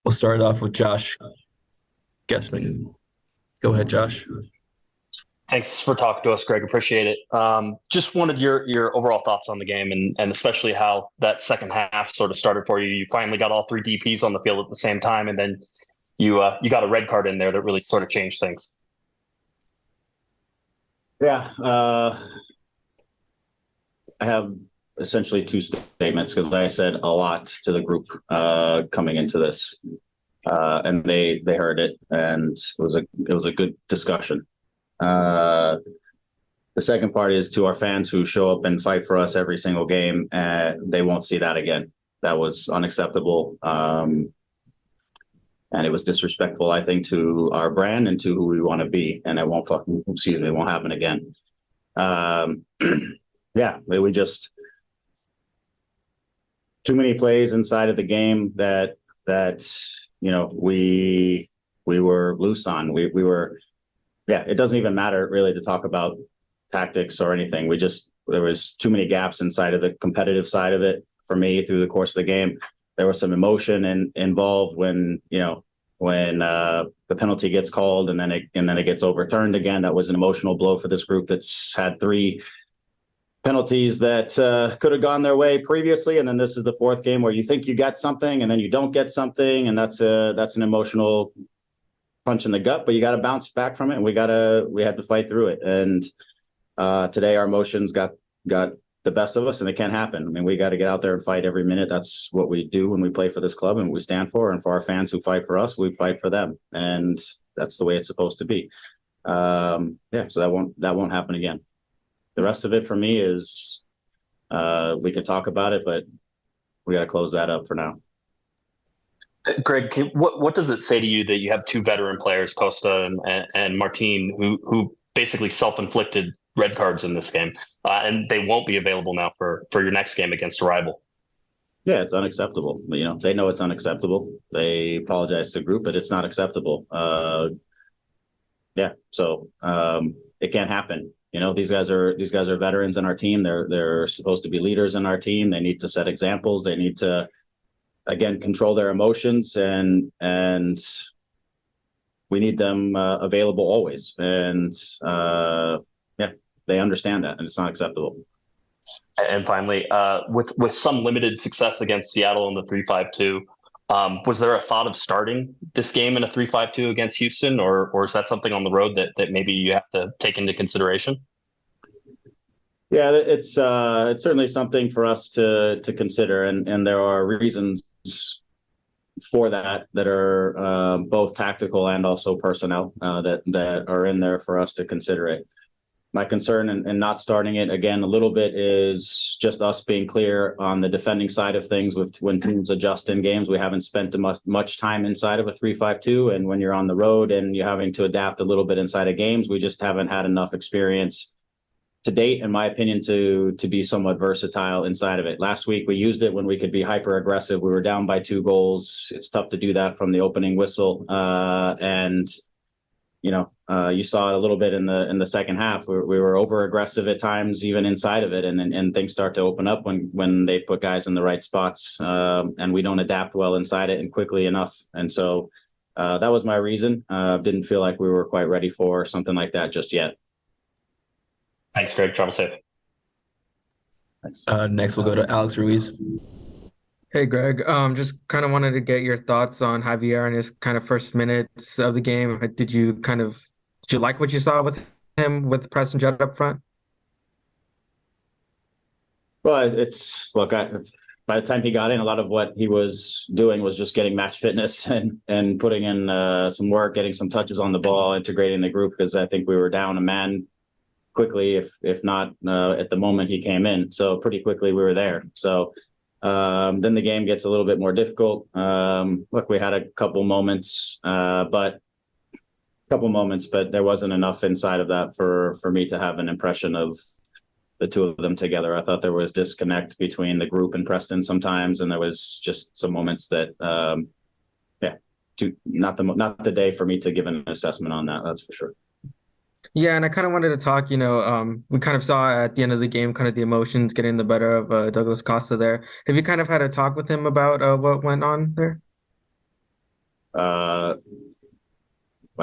We'll start off with Josh Guessman. Go ahead, Josh. Thanks for talking to us, Greg. Appreciate it. Just wanted your overall thoughts on the game and especially how that second half sort of started for you. You finally got all three DPs on the field at the same time, and then you got a red card in there that really sort of changed things. Yeah, I have essentially two statements because I said a lot to the group coming into this, and they heard it, and it was a good discussion. The second part is to our fans who show up and fight for us every single game. They won't see that again. That was unacceptable. And it was disrespectful, I think, to our brand and to who we want to be. And it won't it won't happen again. Yeah, we just too many plays inside of the game that we were loose on. We were. Yeah, it doesn't even matter really to talk about tactics or anything. There was too many gaps inside of the competitive side of it for me through the course of the game. There was some emotion involved when the penalty gets called and then it gets overturned again. That was an emotional blow for this group that's had three penalties that could have gone their way previously, and then this is the fourth game where you think you got something and then you don't get something, and that's an emotional punch in the gut, but you got to bounce back from it, and we had to fight through it. And today our emotions got the best of us, and it can't happen. I mean, we got to get out there and fight every minute. That's what we do when we play for this club and what we stand for. And for our fans who fight for us, we fight for them, and that's the way it's supposed to be. Yeah, so that won't happen again. The rest of it for me is we could talk about it, but we got to close that up for now. Greg, what does it say to you that you have two veteran players, Costa and Martin, who basically self-inflicted red cards in this game, and they won't be available now for your next game against a rival? Yeah, it's unacceptable. They know it's unacceptable. They apologize to the group, but it's not acceptable. Yeah, so it can't happen. These guys are veterans in our team. They're supposed to be leaders in our team. They need to set examples. They need to, again, control their emotions, and we need them available always. And yeah, they understand that, and it's not acceptable. And finally, with some limited success against Seattle in the 3-5-2, was there a thought of starting this game in a 3-5-2 against Houston, or is that something on the road that maybe you have to take into consideration? Yeah, it's certainly something for us to consider, and there are reasons for that are both tactical and also personnel that are in there for us to consider it. My concern in not starting it again a little bit is just us being clear on the defending side of things. When teams adjust in games, we haven't spent much time inside of a 3-5-2, and when you're on the road and you're having to adapt a little bit inside of games, we just haven't had enough experience to date, in my opinion, to be somewhat versatile inside of it. Last week, we used it when we could be hyper aggressive. We were down by 2 goals. It's tough to do that from the opening whistle. And you saw it a little bit in the second half. We were over aggressive at times, even inside of it. And things start to open up when they put guys in the right spots, and we don't adapt well inside it and quickly enough. And so that was my reason. Didn't feel like we were quite ready for something like that just yet. Thanks, Greg. Travel safe. Thanks. Next, we'll go to Alex Ruiz. Hey, Greg. Just kind of wanted to get your thoughts on Javier and his kind of first minutes of the game. Did you like what you saw with him with Preston Judd up front? Well, by the time he got in, a lot of what he was doing was just getting match fitness and putting in some work, getting some touches on the ball, integrating the group, because I think we were down a man quickly, if not at the moment he came in. So pretty quickly we were there. So then the game gets a little bit more difficult. Look, we had a couple moments, but there wasn't enough inside of that for me to have an impression of the two of them together. I thought there was disconnect between the group and Preston sometimes, and there was just some moments that, not the day for me to give an assessment on that. That's for sure. Yeah, and I kind of wanted to talk, we kind of saw at the end of the game, kind of the emotions getting the better of Douglas Costa there. Have you kind of had a talk with him about what went on there? I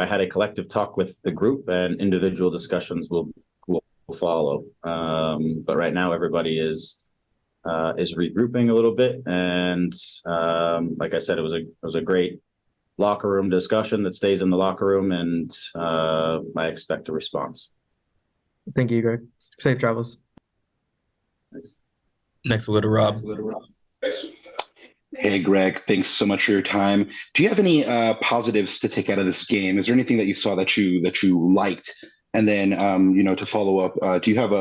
had a collective talk with the group, and individual discussions will follow. But right now, everybody is regrouping a little bit, and like I said, it was a great locker room discussion that stays in the locker room, and I expect a response. Thank you, Greg. Safe travels. Thanks. Next, we'll go to Rob. Hey, Greg, thanks so much for your time. Do you have any positives to take out of this game? Is there anything that you saw that you liked? And then, to follow up, do you have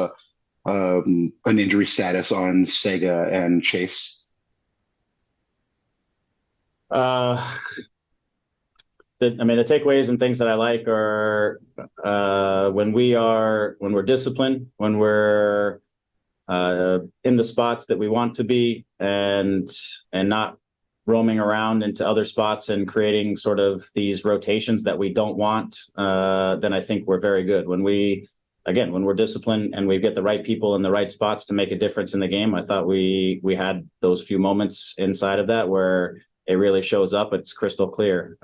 an injury status on Sega and Chase? The takeaways and things that I like are when we're disciplined, when we're in the spots that we want to be, and not roaming around into other spots and creating sort of these rotations that we don't want, then I think we're very good. When we're disciplined and we get the right people in the right spots to make a difference in the game, I thought we had those few moments inside of that where it really shows up. It's crystal clear.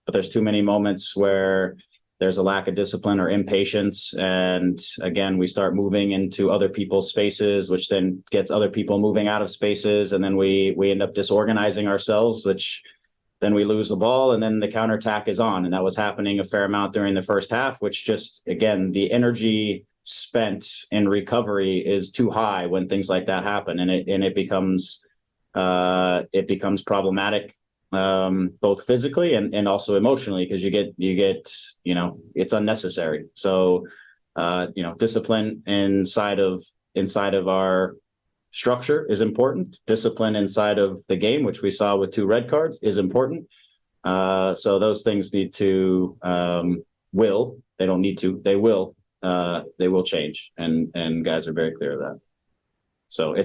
But there's too many moments where there's a lack of discipline or impatience. And again, we start moving into other people's spaces, which then gets other people moving out of spaces. And then we end up disorganizing ourselves, which then we lose the ball, and then the counterattack is on. And that was happening a fair amount during the first half, which just, again, the energy spent in recovery is too high when things like that happen. And it becomes problematic, both physically and also emotionally, because you get it's unnecessary. So discipline inside of our structure is important. Discipline inside of the game, which we saw with 2 red cards, is important. So those things need to they don't need to, they will change, and guys are very clear of that. So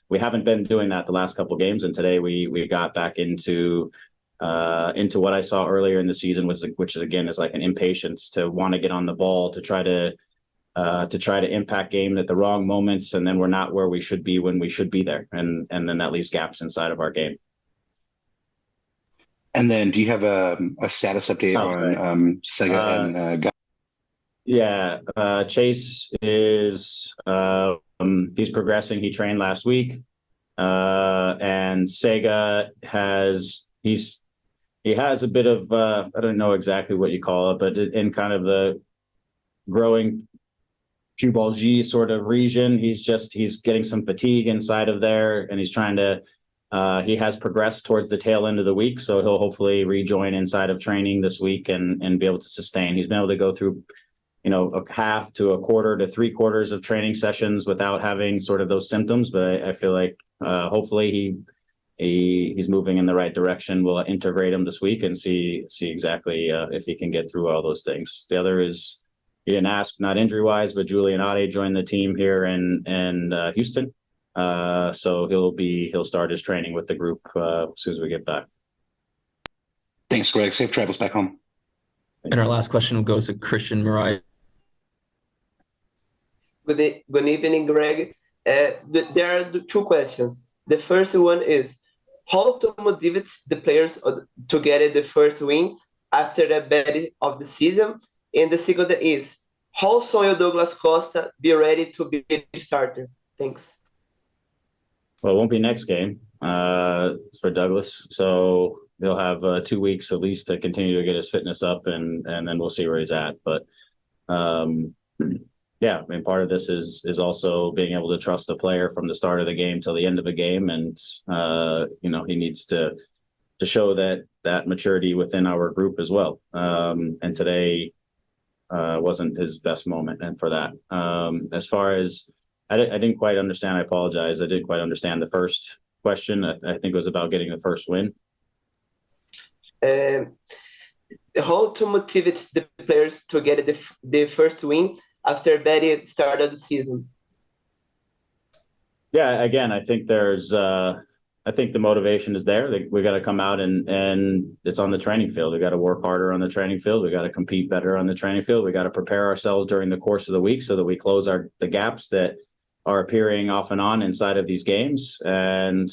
we haven't been doing that the last couple of games, and today we got back into what I saw earlier in the season, which is again is like an impatience to want to get on the ball, to try to impact game at the wrong moments, and then we're not where we should be when we should be there, and then that leaves gaps inside of our game. And then, do you have a status update on Sega and? Yeah, Chase is he's progressing. He trained last week, and Sega he has a bit of I don't know exactly what you call it, but in kind of the growing pubalgie sort of region, he's getting some fatigue inside of there, and he's trying to. He has progressed towards the tail end of the week, so he'll hopefully rejoin inside of training this week and be able to sustain. He's been able to go through a half to a quarter to 3/4 of training sessions without having sort of those symptoms. But I feel like hopefully he's moving in the right direction. We'll integrate him this week and see exactly if he can get through all those things. The other is, he didn't ask, not injury wise, but Julian Ade joined the team here in Houston. So he'll start his training with the group as soon as we get back. Thanks, Greg. Safe travels back home. And our last question goes to Christian Mariah. Good evening, Greg. There are 2 questions. The first one is, how to motivate the players to get the first win after the bad of the season? And the second is, how soon will Douglas Costa be ready to be the starter? Thanks. Well, it won't be next game for Douglas, so he'll have 2 weeks at least to continue to get his fitness up, and then we'll see where he's at. But yeah, part of this is also being able to trust the player from the start of the game till the end of the game, and he needs to show that maturity within our group as well. And today wasn't his best moment, and for that, as far as I didn't quite understand. I apologize. I didn't quite understand the first question. I think it was about getting the first win. How to motivate the players to get the first win after a bad start of the season? Yeah, again, I think I think the motivation is there. We got to come out and it's on the training field. We got to work harder on the training field. We got to compete better on the training field. We got to prepare ourselves during the course of the week so that we close the gaps that are appearing off and on inside of these games. And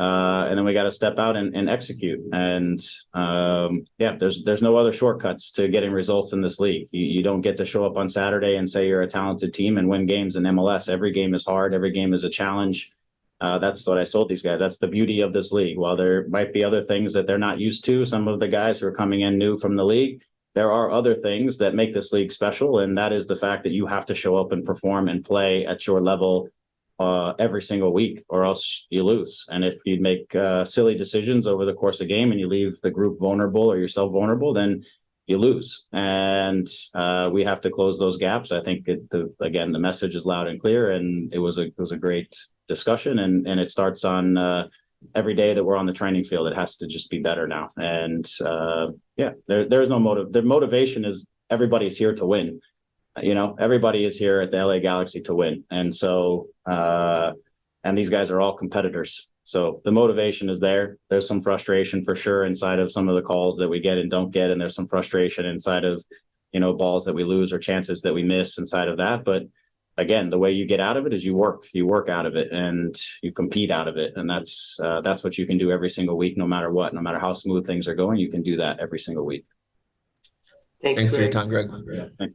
and then we got to step out and execute. And yeah, there's no other shortcuts to getting results in this league. You don't get to show up on Saturday and say you're a talented team and win games in MLS. Every game is hard. Every game is a challenge. That's what I sold these guys. That's the beauty of this league. While there might be other things that they're not used to, some of the guys who are coming in new from the league, there are other things that make this league special. And that is the fact that you have to show up and perform and play at your level every single week, or else you lose. And if you make silly decisions over the course of the game and you leave the group vulnerable or yourself vulnerable, then you lose. And we have to close those gaps. I think again, the message is loud and clear, and it was a great discussion. And it starts on every day that we're on the training field. It has to just be better now. And yeah, there's no motive. The motivation is everybody's here to win. Everybody is here at the LA Galaxy to win. And so, and these guys are all competitors. So the motivation is there. There's some frustration for sure inside of some of the calls that we get and don't get. And there's some frustration inside of, balls that we lose or chances that we miss inside of that. But again, the way you get out of it is you work out of it and you compete out of it. And that's what you can do every single week, no matter what, no matter how smooth things are going, you can do that every single week. Thanks for your Greg. time, Greg. Yeah.